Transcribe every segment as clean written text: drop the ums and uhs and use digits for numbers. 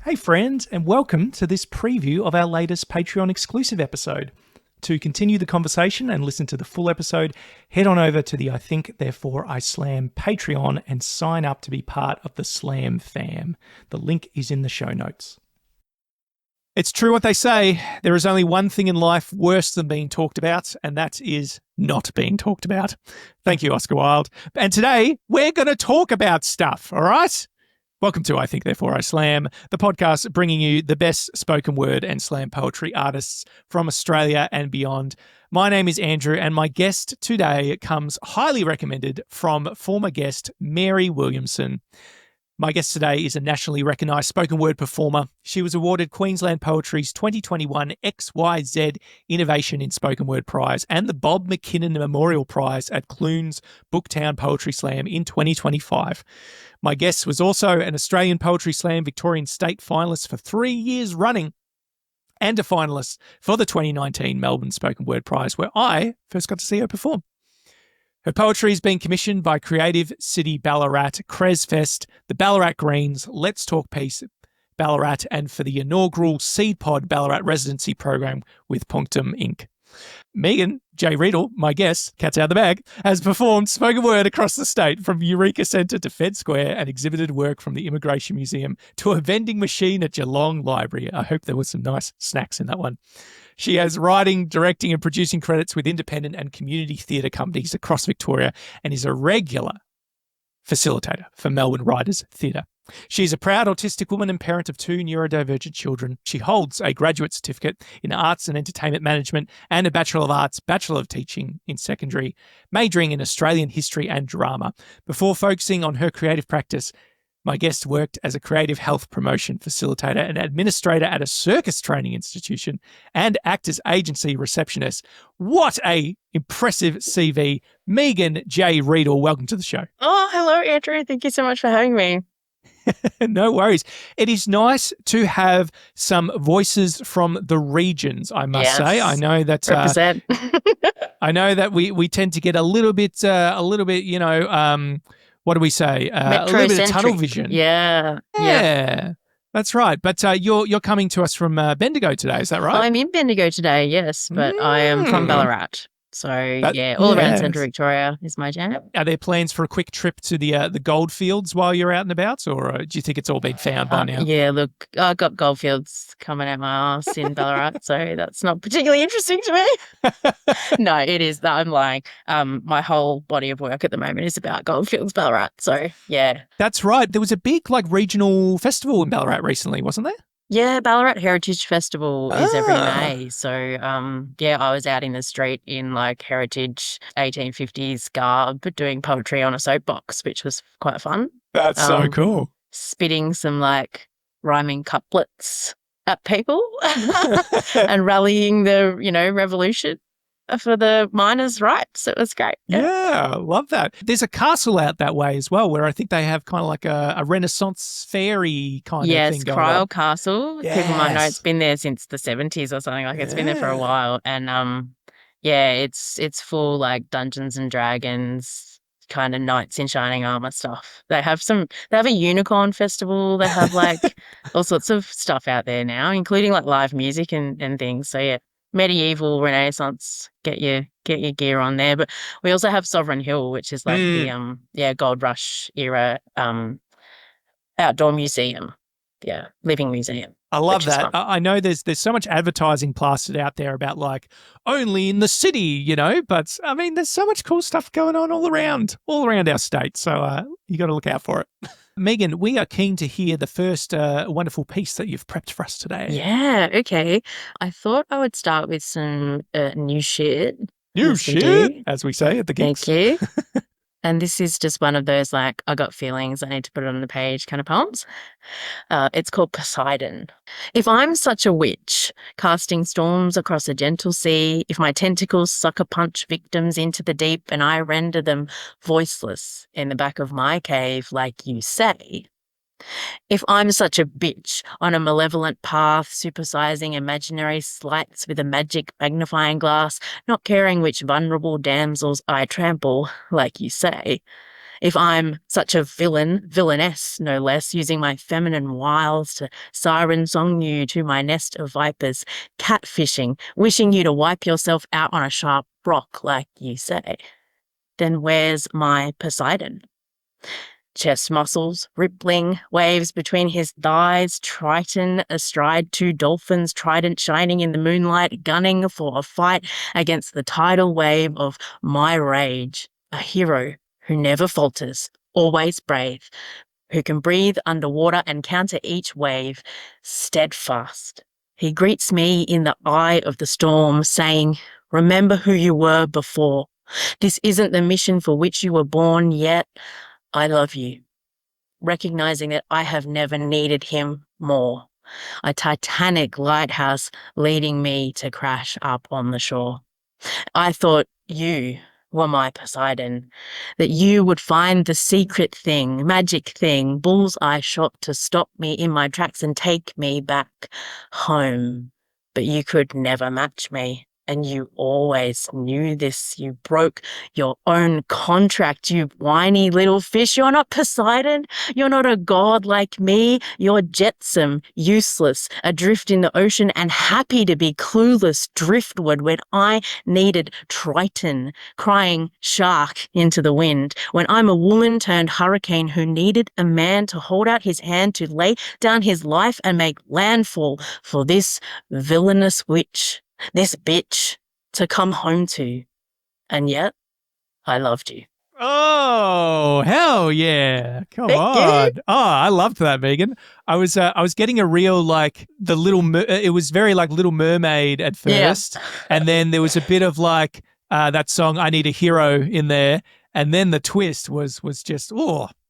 Hey friends, and welcome to this preview of our latest Patreon exclusive episode. To continue the conversation and listen to the full episode, head on over to the I Think Therefore I Slam Patreon and sign up to be part of the Slam fam. The link is in the show notes. It's true what they say, there is only one thing in life worse than being talked about, and that is not being talked about. Thank you, Oscar Wilde. And today, we're going to talk about stuff, all right? Welcome to I Think Therefore I Slam, the podcast bringing you the best spoken word and slam poetry artists from Australia and beyond. My name is Andrew, and my guest today comes highly recommended from former guest Mary Williamson. My guest today is a nationally recognised spoken word performer. She was awarded Queensland Poetry's 2021 XYZ Innovation in Spoken Word Prize and the Bob McKinnon Memorial Prize at Clunes Booktown Poetry Slam in 2025. My guest was also an Australian Poetry Slam Victorian State finalist for 3 years running and a finalist for the 2019 Melbourne Spoken Word Prize, where I first got to see her perform. Her poetry has been commissioned by Creative City Ballarat, CresFEST, the Ballarat Greens, Let's Talk Peace Ballarat, and for the inaugural Seedpod Ballarat residency program with Punctum Inc. Megan, J Riedl, my guest, cat's out of the bag, has performed spoken word across the state from Eureka Centre to Fed Square and exhibited work from the Immigration Museum to a vending machine at Geelong Library. I hope there was some nice snacks in that one. She has writing, directing and producing credits with independent and community theatre companies across Victoria and is a regular facilitator for Melbourne Writers Theatre. She's a proud autistic woman and parent of 2 neurodivergent children. She holds a graduate certificate in Arts and Entertainment Management and a Bachelor of Arts, Bachelor of Teaching in Secondary, majoring in Australian History and Drama. Before focusing on her creative practice, my guest worked as a creative health promotion facilitator and administrator at a circus training institution and actors agency receptionist. What a impressive CV. Megan J Riedl, welcome to the show. Oh, hello, Andrew. Thank you so much for having me. No worries. It is nice to have some voices from the regions, I must say. I know that represent. I know that we tend to get a little bit, what do we say? A little bit of tunnel vision. Yeah. That's right. But you're coming to us from Bendigo today, is that right? I'm in Bendigo today, yes, but I am from Ballarat. So, all around Central Victoria is my jam. Are there plans for a quick trip to the goldfields while you're out and about, or do you think it's all been found by now? Yeah, look, I've got goldfields coming out my arse in Ballarat, so that's not particularly interesting to me. No, it is. I'm lying. My whole body of work at the moment is about goldfields, Ballarat. So, yeah. That's right. There was a big regional festival in Ballarat recently, wasn't there? Yeah, Ballarat Heritage Festival is every May. So, I was out in the street in heritage 1850s garb doing poetry on a soapbox, which was quite fun. That's so cool. Spitting some rhyming couplets at people and rallying the, revolution for the miners' rights. It was great. Yeah, I love that. There's a castle out that way as well where I think they have kind of a Renaissance fairy kind of thing going on. Yes, Cryle Castle. Yes. People might know it's been there since the 70s or something. It's been there for a while. And, it's full Dungeons and Dragons kind of knights in shining armor stuff. They have a unicorn festival. They have all sorts of stuff out there now, including live music and things. So, yeah. Medieval, Renaissance, get your gear on there. But we also have Sovereign Hill, which is the Gold Rush era outdoor museum. Yeah, living museum. I love that. I know there's so much advertising plastered out there about only in the city, but I mean there's so much cool stuff going on all around our state. So you got to look out for it. Megan, we are keen to hear the first wonderful piece that you've prepped for us today. Yeah, okay. I thought I would start with some new shit. New shit, as we say at the gigs. Thank you. And this is just one of those I got feelings, I need to put it on the page kind of poems. It's called Poseidon. If I'm such a witch, casting storms across a gentle sea, if my tentacles sucker punch victims into the deep and I render them voiceless in the back of my cave like you say, if I'm such a bitch on a malevolent path, supersizing imaginary slights with a magic magnifying glass, not caring which vulnerable damsels I trample, like you say, If I'm such a villainess, no less, using my feminine wiles to siren song you to my nest of vipers, catfishing, wishing you to wipe yourself out on a sharp rock like you say, then where's my Poseidon? Chest muscles, rippling, waves between his thighs, Triton astride two dolphins, trident shining in the moonlight, gunning for a fight against the tidal wave of my rage. A hero who never falters, always brave, who can breathe underwater and counter each wave, steadfast. He greets me in the eye of the storm, saying, remember who you were before. This isn't the mission for which you were born, yet I love you, recognizing that I have never needed him more. A titanic lighthouse leading me to crash up on the shore. I thought you were my Poseidon, that you would find the secret thing, magic thing, bullseye shot to stop me in my tracks and take me back home. But you could never match me. And you always knew this. You broke your own contract, you whiny little fish. You're not Poseidon. You're not a god like me. You're jetsam, useless, adrift in the ocean and happy to be clueless driftward when I needed Triton, crying shark into the wind. When I'm a woman turned hurricane who needed a man to hold out his hand to lay down his life and make landfall for this villainous witch. This bitch to come home to. And yet, I loved you. Oh, hell yeah. Come on. Oh, I loved that, Megan. I was getting a real, like, it was very like Little Mermaid at first. Yeah. And then there was a bit of like that song, I Need a Hero in there. And then the twist was just,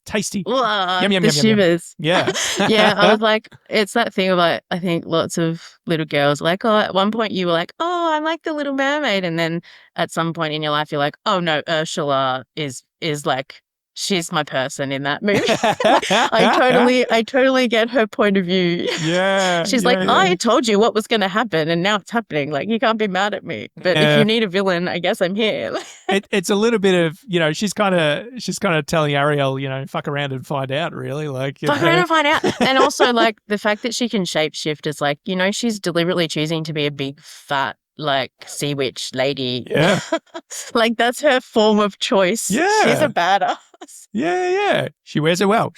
tasty. Yum, yum, the shivers. Yeah. Yeah, I was like, it's that thing of like, I think lots of little girls like, oh, at one point you were like, oh, I'm like the Little Mermaid. And then at some point in your life, you're like, oh no, Ursula is like, she's my person in that movie. I totally get her point of view. Yeah. She's like, I told you what was going to happen and now it's happening. Like, you can't be mad at me. But if you need a villain, I guess I'm here. It's a little bit of, she's kind of telling Ariel, fuck around and find out, really. Like, fuck around and find out. And also, like, the fact that she can shapeshift is like, she's deliberately choosing to be a big, fat, like, sea witch lady. Yeah. Like, that's her form of choice. Yeah. She's a badass. Yeah. She wears it well.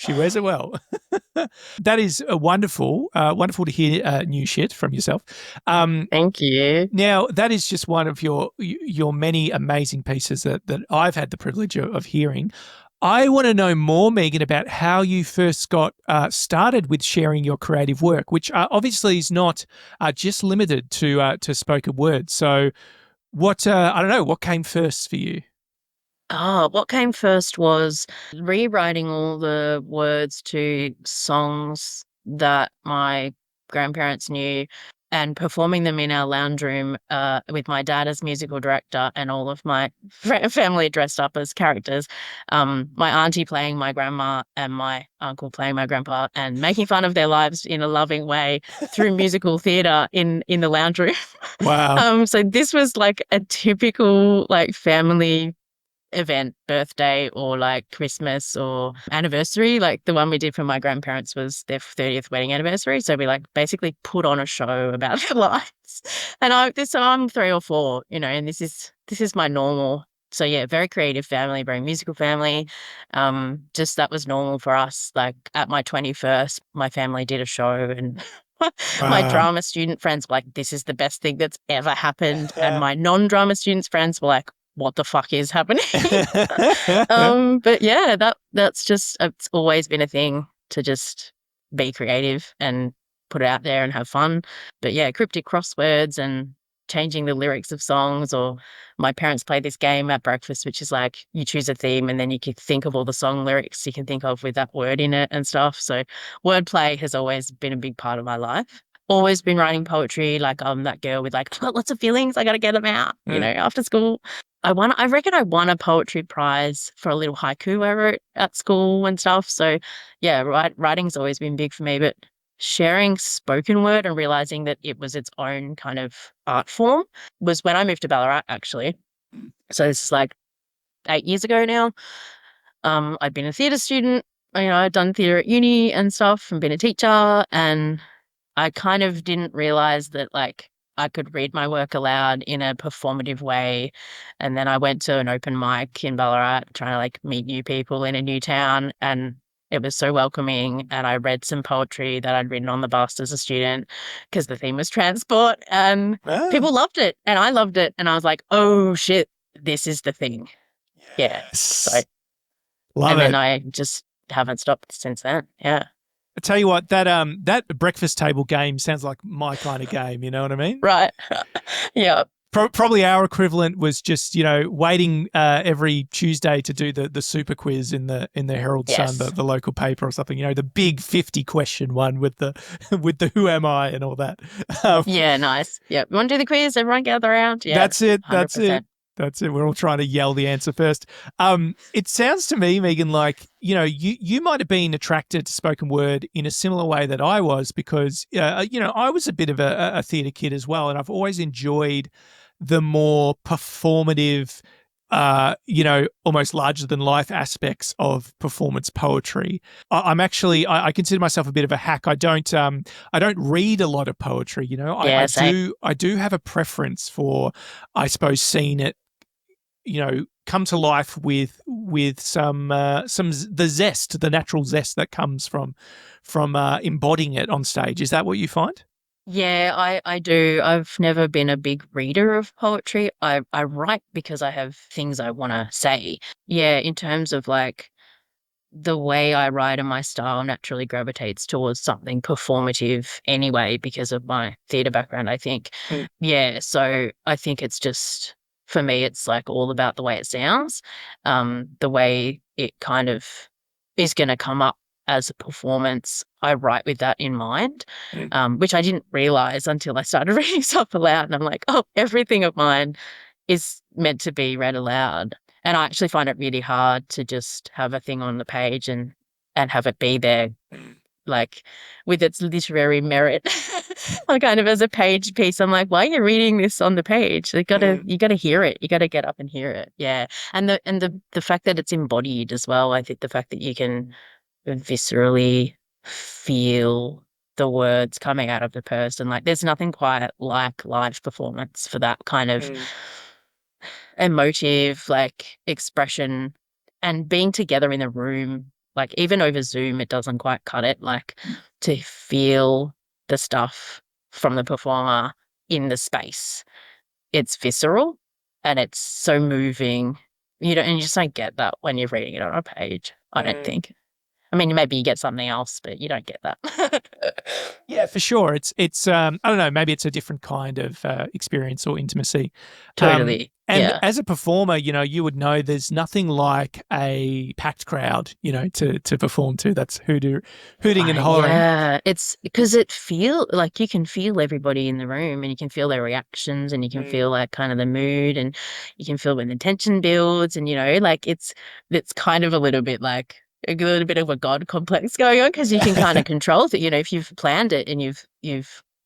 That is wonderful. Wonderful to hear new shit from yourself. Thank you. Now, that is just one of your many amazing pieces that I've had the privilege of hearing. I want to know more, Megan, about how you first got started with sharing your creative work, which obviously is not just limited to spoken word. So what came first for you? What came first was rewriting all the words to songs that my grandparents knew and performing them in our lounge room with my dad as musical director and all of my family dressed up as characters. My auntie playing my grandma and my uncle playing my grandpa and making fun of their lives in a loving way through musical theatre in the lounge room. Wow. So this was like a typical like family event, birthday or like Christmas or anniversary. Like the one we did for my grandparents was their 30th wedding anniversary. So we like basically put on a show about their lives. And I'm 3 or 4, and this is my normal. So yeah, very creative family, very musical family. Just that was normal for us. Like at my 21st, my family did a show and my drama student friends were like, this is the best thing that's ever happened. And my non-drama students friends were like, what the fuck is happening? But yeah, that's just, it's always been a thing to just be creative and put it out there and have fun. But yeah, cryptic crosswords and changing the lyrics of songs, or my parents play this game at breakfast, which is like you choose a theme and then you can think of all the song lyrics you can think of with that word in it and stuff. So wordplay has always been a big part of my life. Always been writing poetry, like I'm that girl with like, I've got lots of feelings, I got to get them out, after school. I reckon I won a poetry prize for a little haiku I wrote at school and stuff. So yeah, writing's always been big for me, but sharing spoken word and realizing that it was its own kind of art form was when I moved to Ballarat, actually. So this is like 8 years ago now. I'd been a theatre student, I'd done theatre at uni and stuff and been a teacher, and I kind of didn't realise that like I could read my work aloud in a performative way. And then I went to an open mic in Ballarat trying to like meet new people in a new town, and it was so welcoming. And I read some poetry that I'd written on the bus as a student because the theme was transport, and people loved it and I loved it. And I was like, oh shit, this is the thing. Yeah. So, Love it. And then I just haven't stopped since then. Yeah. I tell you what, that breakfast table game sounds like my kind of game. You know what I mean? Right. Yeah. Probably our equivalent was just waiting every Tuesday to do the super quiz in the Herald Sun, the local paper or something. The big 50-question one with the who am I and all that. Yeah, nice. Yeah, you want to do the quiz? Everyone gather around. Yeah, that's it. 100%. That's it. That's it. We're all trying to yell the answer first. It sounds to me, Megan, like, you might have been attracted to spoken word in a similar way that I was because, I was a bit of a theatre kid as well. And I've always enjoyed the more performative, almost larger than life aspects of performance poetry. I consider myself a bit of a hack. I don't read a lot of poetry. I do have a preference for, I suppose, seeing it, come to life with some the natural zest that comes from embodying it on stage. Is that what you find? Yeah, I do. I've never been a big reader of poetry. I write because I have things I want to say. Yeah, in terms of like the way I write and my style naturally gravitates towards something performative anyway because of my theatre background, I think. Yeah, so I think it's just, for me, it's like all about the way it sounds, the way it kind of is going to come up as a performance. I write with that in mind, which I didn't realise until I started reading stuff aloud. And I'm like, oh, everything of mine is meant to be read aloud. And I actually find it really hard to just have a thing on the page and have it be there, like with its literary merit, like kind of as a page piece. I'm like, why are you reading this on the page? You gotta hear it. You gotta get up and hear it. Yeah. And the fact that it's embodied as well. I think the fact that you can viscerally feel the words coming out of the person, like there's nothing quite like live performance for that kind of emotive like expression, and being together in the room, like even over Zoom it doesn't quite cut it, like to feel the stuff from the performer in the space. It's visceral and it's so moving, and you just don't get that when you're reading it on a page, I don't think. I mean, maybe you get something else, but you don't get that. Yeah, for sure. It's I don't know, maybe it's a different kind of experience or intimacy. Totally. And as a performer, you would know there's nothing like a packed crowd, to perform to. That's hooting and hollering. Yeah, it's because it feel like you can feel everybody in the room and you can feel their reactions and you can feel like kind of the mood and you can feel when the tension builds and, like it's kind of a little bit like a little bit of a God complex going on because you can kind of control it. If you've planned it and you've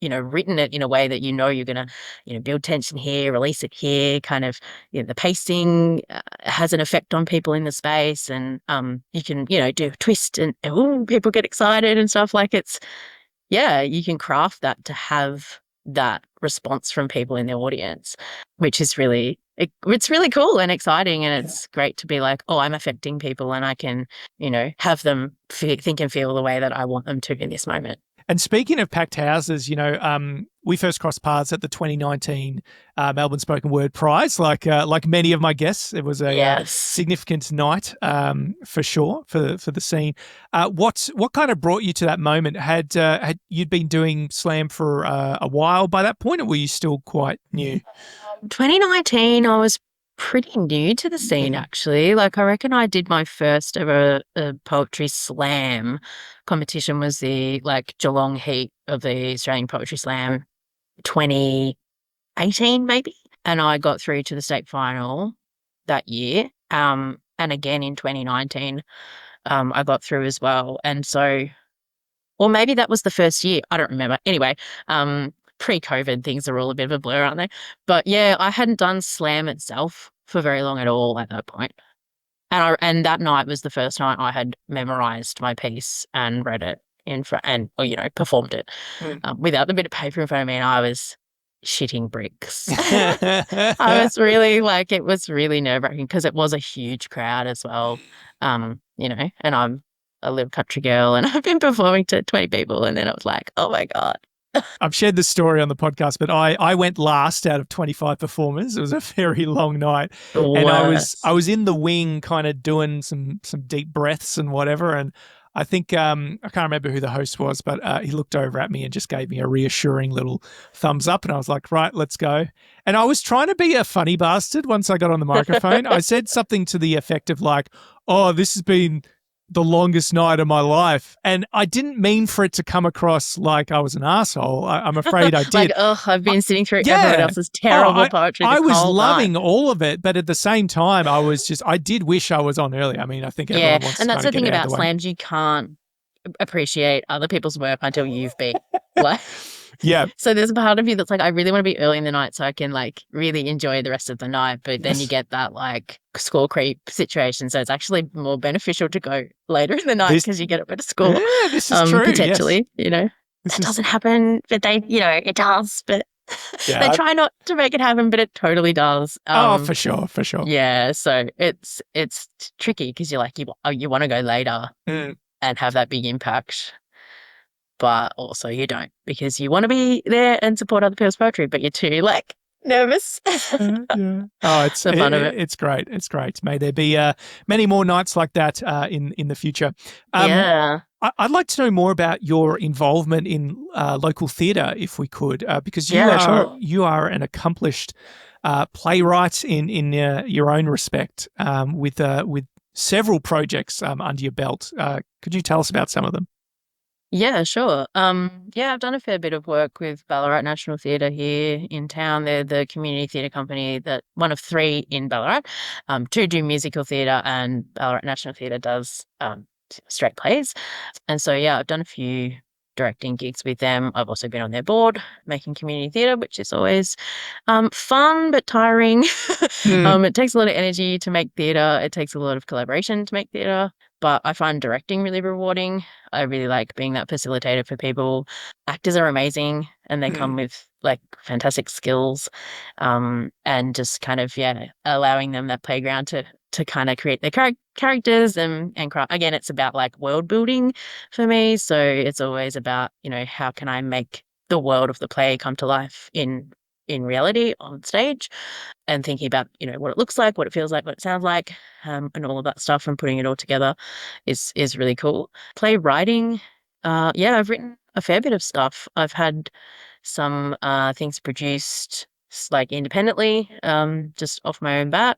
written it in a way that you're going to, build tension here, release it here, kind of, the pacing has an effect on people in the space, and you can, do a twist and people get excited and stuff. Like you can craft that to have that response from people in the audience, which is it's really cool and exciting, and it's great to be like, oh, I'm affecting people and I can, have them think and feel the way that I want them to in this moment. And speaking of packed houses, we first crossed paths at the 2019 Melbourne Spoken Word Prize. Like many of my guests, it was a significant night for sure for the scene. What kind of brought you to that moment? Had you been doing slam for a while by that point, or were you still quite new? 2019, I was pretty new to the scene, actually. Like, I reckon I did my first ever poetry slam competition was the Geelong heat of the Australian Poetry Slam 2018 maybe, and I got through to the state final that year, and again in 2019 I got through as well, and so, or maybe that was the first year, I don't remember. Anyway, pre-COVID, things are all a bit of a blur, aren't they? But yeah, I hadn't done slam itself for very long at all at that point. And that night was the first night I had memorized my piece and read it in front and, or, performed it without the bit of paper in front of me. And I was shitting bricks. I was really it was really nerve-wracking because it was a huge crowd as well. And I'm a little country girl and I've been performing to 20 people. And then I was like, oh my God. I've shared this story on the podcast, but I went last out of 25 performers. It was a very long night. And I was in the wing kind of doing some deep breaths and whatever. And I think, I can't remember who the host was, but he looked over at me and just gave me a reassuring little thumbs up. And I was like, right, let's go. And I was trying to be a funny bastard once I got on the microphone. I said something to the effect of like, oh, this has been the longest night of my life. And I didn't mean for it to come across like I was an asshole. I'm afraid I did. I've been sitting through everyone else's terrible poetry. I was loving all of it, but at the same time, I did wish I was on earlier. I mean, I think everyone wants to. And that's the thing about the slams. You can't appreciate other people's work until you've been like. Yeah. So there's a part of you that's like, I really want to be early in the night so I can really enjoy the rest of the night. But then you get that score creep situation. So it's actually more beneficial to go later in the night because you get a better score. Yeah, this is true. Potentially, that doesn't happen, but it does. But they try not to make it happen, but it totally does. For sure. Yeah. So it's tricky because you're like, you want to go later and have that big impact. But also you don't because you want to be there and support other people's poetry, but you're too nervous. Yeah. Oh, it's the fun of it. It's great. It's great. May there be many more nights like that in the future. I'd like to know more about your involvement in local theatre, if we could, because you are an accomplished playwright in your own respect, with several projects under your belt. Could you tell us about some of them? Yeah, sure. I've done a fair bit of work with Ballarat National Theatre here in town. They're the community theatre company one of three in Ballarat. Two do musical theatre and Ballarat National Theatre does straight plays. And so, I've done a few directing gigs with them. I've also been on their board making community theatre, which is always fun but tiring. It takes a lot of energy to make theatre. It takes a lot of collaboration to make theatre. But I find directing really rewarding. I really like being that facilitator for people. Actors are amazing and they come with fantastic skills, and just kind of, allowing them that playground to kind of create their characters and craft. Again, it's about world building for me. So it's always about, how can I make the world of the play come to life in reality on stage, and thinking about, what it looks like, what it feels like, what it sounds like, and all of that stuff, and putting it all together is really cool. Playwriting, I've written a fair bit of stuff. I've had some things produced independently, just off my own bat,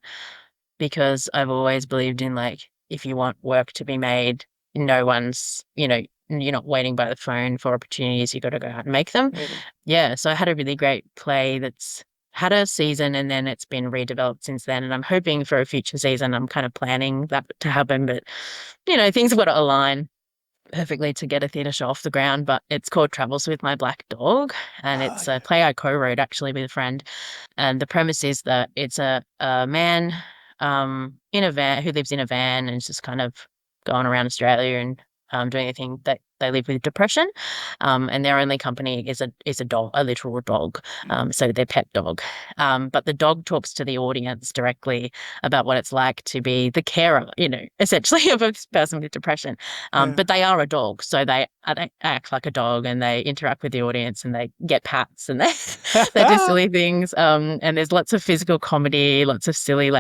because I've always believed in if you want work to be made, no one's, you're not waiting by the phone for opportunities. You got to go out and make them. So I had a really great play that's had a season and then it's been redeveloped since then. And I'm hoping for a future season. I'm kind of planning that to happen, but things have got to align perfectly to get a theatre show off the ground. But it's called Travels with My Black Dog, and it's a play I co-wrote actually with a friend. And the premise is that it's a man in a van who lives in a van and is just kind of going around Australia and doing a thing that they live with depression, and their only company is a dog, a literal dog, so their pet dog. But the dog talks to the audience directly about what it's like to be the carer, essentially of a person with depression. But they are a dog, so they act like a dog and they interact with the audience and they get pats and they do silly things. And there's lots of physical comedy, lots of silly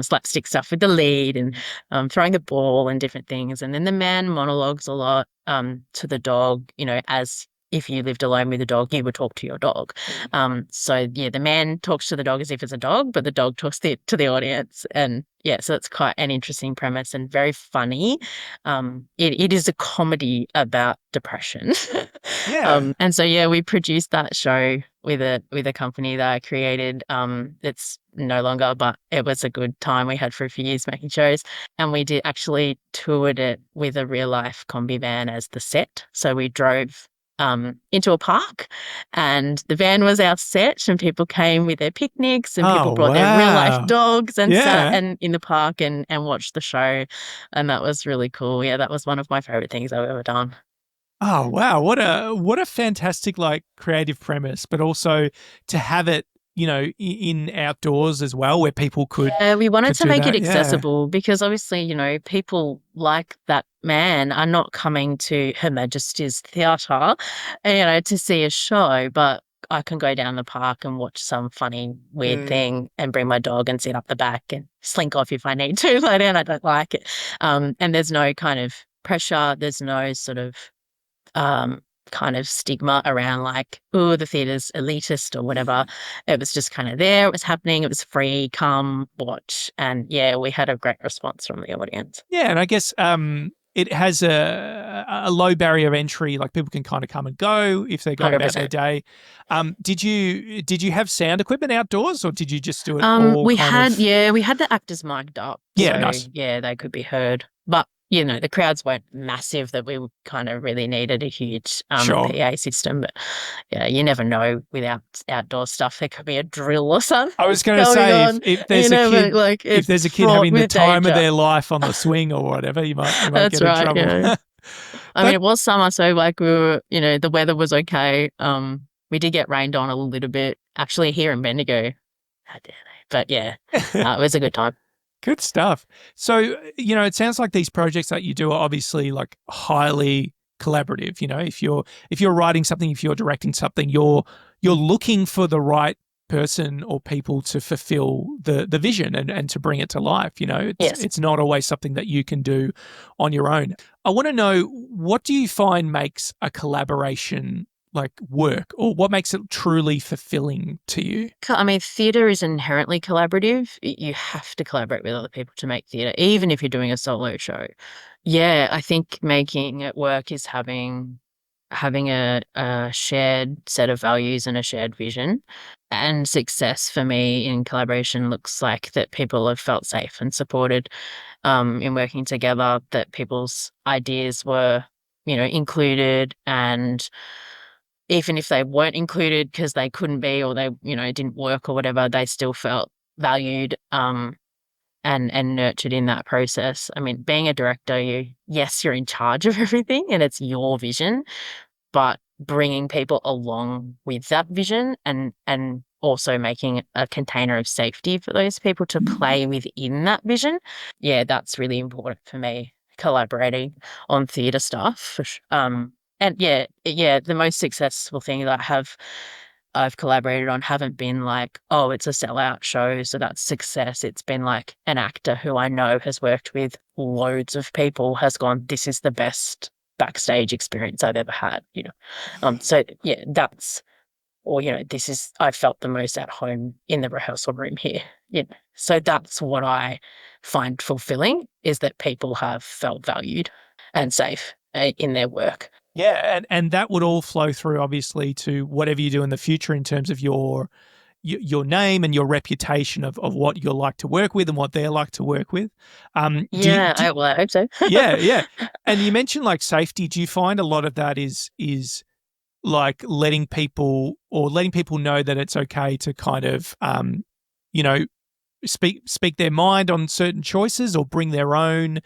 slapstick stuff with the lead and throwing the ball and different things. And then the man monologues a lot to the dog, as if you lived alone with a dog, you would talk to your dog. The man talks to the dog as if it's a dog, but the dog talks to the audience. And so it's quite an interesting premise and very funny. It is a comedy about depression. And so we produced that show with a company that I created. It's no longer, but it was a good time we had for a few years making shows. And we did actually toured it with a real life combi van as the set. So we drove into a park, and the van was our set, and people came with their picnics, and people Oh, brought their real life wow. dogs and sat Yeah. and in the park and watched the show, and that was really cool. Yeah, that was one of my favorite things I've ever done. Oh, wow. What a fantastic like creative premise, but also to have it, in outdoors as well where people could Yeah, we wanted to do make it that. Yeah. accessible because obviously, people like that man are not coming to Her Majesty's Theatre, to see a show, but I can go down the park and watch some funny, weird thing and bring my dog and sit up the back and slink off if I need to later and I don't like it. And there's no kind of pressure. There's no sort of um, kind of stigma around like, oh, the theatre's elitist or whatever. It was just kind of there. It was happening. It was free. Come watch. And yeah, we had a great response from the audience. Yeah, and I guess it has a low barrier of entry. Like people can kind of come and go if they're going about their 100%. day. Did you have sound equipment outdoors, or did you just do it all We kind had, of? we had the actors mic'd up. Yeah, So nice. yeah, they could be heard. But the crowds weren't massive that we kind of really needed a huge Sure. PA system. But yeah, you never know without outdoor stuff. There could be a drill or something. I was going to going say on, if there's a kid, like if it's there's a kid fraught having the with time of danger. their life on the swing or whatever, you might That's get in right. trouble. Yeah. I mean, it was summer, so like we were, the weather was okay. We did get rained on a little bit, actually here in Bendigo. How dare they? But yeah, it was a good time. Good stuff. So, it sounds like these projects that you do are obviously like highly collaborative. If you're writing something, if you're directing something, you're looking for the right person or people to fulfill the vision and to bring it to life. Yes. It's not always something that you can do on your own. I want to know, what do you find makes a collaboration like work, or what makes it truly fulfilling to you? I mean, theatre is inherently collaborative. You have to collaborate with other people to make theatre, even if you're doing a solo show. Yeah, I think making it work is having a shared set of values and a shared vision. And success for me in collaboration looks like that people have felt safe and supported in working together, that people's ideas were, included, and even if they weren't included because they couldn't be or they, didn't work or whatever, they still felt valued and nurtured in that process. I mean, being a director, you're in charge of everything and it's your vision, but bringing people along with that vision and also making a container of safety for those people to play within that vision. Yeah, that's really important for me, collaborating on theatre stuff. And yeah, the most successful thing that I've collaborated on haven't been like, oh, it's a sellout show, so that's success. It's been like an actor who I know has worked with loads of people has gone, this is the best backstage experience I've ever had, So yeah, I felt the most at home in the rehearsal room here, So that's what I find fulfilling, is that people have felt valued and safe in their work. Yeah, and that would all flow through obviously to whatever you do in the future in terms of your name and your reputation of what you're like to work with and what they're like to work with. I hope so. Yeah. And you mentioned like safety. Do you find a lot of that is like letting people know that it's okay to kind of you know speak their mind on certain choices, or bring their own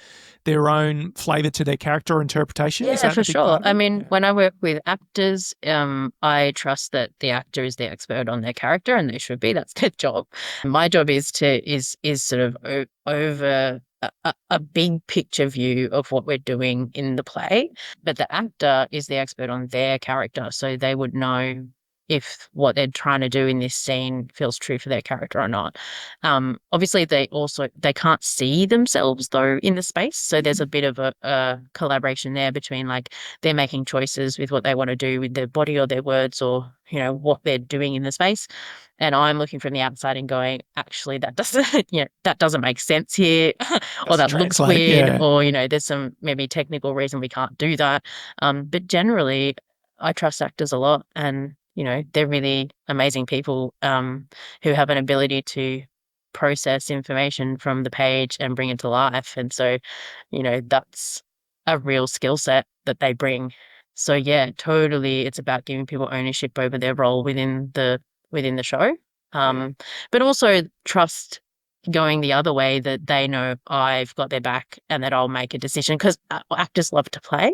flavor to their character or interpretation? Is Yeah, that for a big sure. part of I it? mean, Yeah. when I work with actors, I trust that the actor is the expert on their character, and they should be. That's their job. My job is sort of over a big picture view of what we're doing in the play, but the actor is the expert on their character, so they would know if what they're trying to do in this scene feels true for their character or not. Obviously, they can't see themselves though in the space, so there's a bit of a collaboration there between like they're making choices with what they want to do with their body or their words, or what they're doing in the space, and I'm looking from the outside and going, actually that doesn't that doesn't make sense here, or Doesn't that looks translate, weird, yeah. or there's some maybe technical reason we can't do that. But generally, I trust actors a lot, and they're really amazing people who have an ability to process information from the page and bring it to life. And so, that's a real skill set that they bring. So yeah, totally. It's about giving people ownership over their role within the show. But also trust going the other way, that they know I've got their back and that I'll make a decision, because actors love to play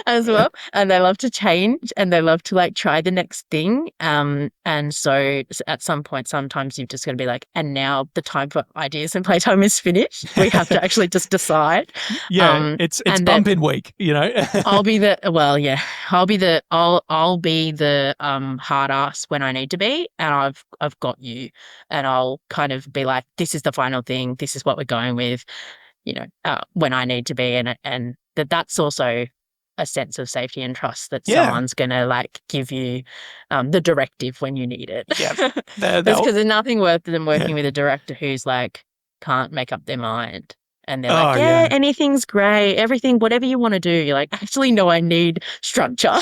as well, and they love to change, and they love to like try the next thing. And so at some point, sometimes you've just got to be like, and now the time for ideas and playtime is finished. We have to actually just decide. It's bump in week, I'll be the hard ass when I need to be, and I've got you, and I'll kind of be like, this is the final thing, this is what we're going with, when I need to be, and that's also a sense of safety and trust that someone's gonna like give you the directive when you need it. Because there's nothing worse than working with a director who's like can't make up their mind. And they're like, anything's great, everything, whatever you want to do. You're like, actually, no, I need structure.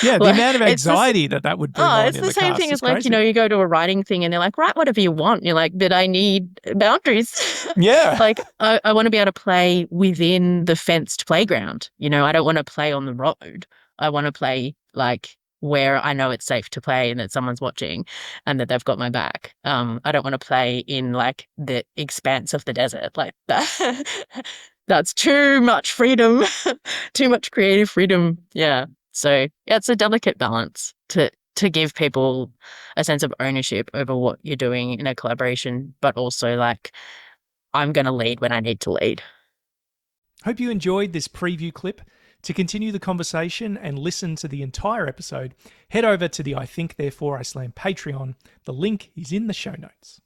Yeah, the amount of anxiety that would bring on it's in the the same cast thing is as like, crazy. you go to a writing thing and they're like, write whatever you want. You're like, but I need boundaries. Yeah. Like, I want to be able to play within the fenced playground. I don't want to play on the road. I want to play like where I know it's safe to play and that someone's watching and that they've got my back. I don't want to play in like the expanse of the desert like that. That's too much freedom, too much creative freedom. Yeah. So yeah, it's a delicate balance to give people a sense of ownership over what you're doing in a collaboration, but also like, I'm going to lead when I need to lead. Hope you enjoyed this preview clip. To continue the conversation and listen to the entire episode, head over to the I Think Therefore I Slam Patreon. The link is in the show notes.